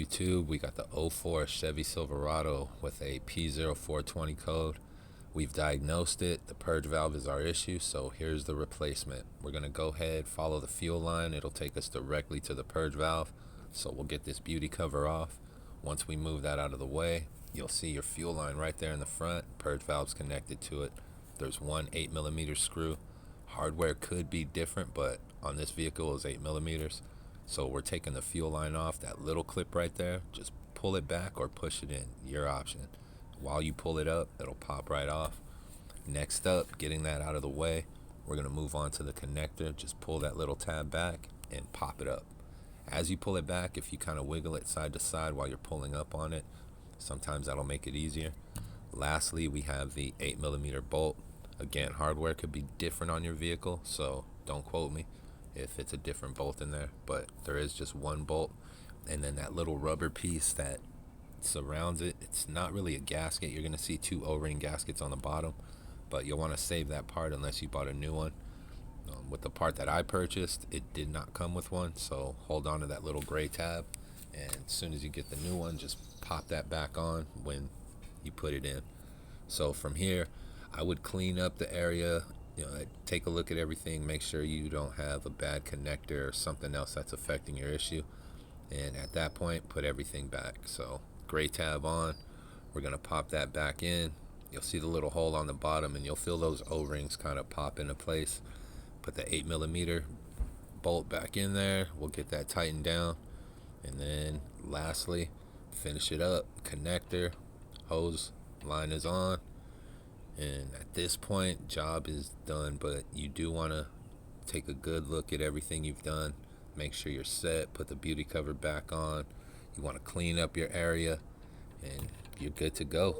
YouTube. We got the '04 Chevy Silverado with a P0420 code. We've diagnosed it. The purge valve is our issue, so here's the replacement. We're going to go ahead, follow the fuel line. It'll take us directly to the purge valve, so we'll get this beauty cover off. Once we move that out of the way, you'll see your fuel line right there in the front. Purge valve's connected to it. There's one 8mm screw. Hardware could be different, but on this vehicle is 8mm. So we're taking the fuel line off. That little clip right there, just pull it back or push it in, your option. While you pull it up, it'll pop right off. Next up, getting that out of the way, we're going to move on to the connector. Just pull that little tab back and pop it up. As you pull it back, if you kind of wiggle it side to side while you're pulling up on it, sometimes that'll make it easier. Lastly, we have the 8mm bolt. Again, hardware could be different on your vehicle, so don't quote me if it's a different bolt in there, but there is just one bolt. And then that little rubber piece that surrounds it, it's not really a gasket. You're going to see two O-ring gaskets on the bottom, but you'll want to save that part unless you bought a new one. With the part that I purchased, it did not come with one, so hold on to that little gray tab, and as soon as you get the new one, just pop that back on when you put it in. So from here, I would clean up the area, take a look at everything, make sure you don't have a bad connector or something else that's affecting your issue, and at that point, put everything back. So gray tab on, we're going to pop that back in. You'll see the little hole on the bottom, and you'll feel those O-rings kind of pop into place. Put the 8mm bolt back in there. We'll get that tightened down, and then lastly, finish it up. Connector, hose line is on, and at this point, job is done. But you do want to take a good look at everything you've done. Make sure you're set. Put the beauty cover back on. You want to clean up your area, and you're good to go.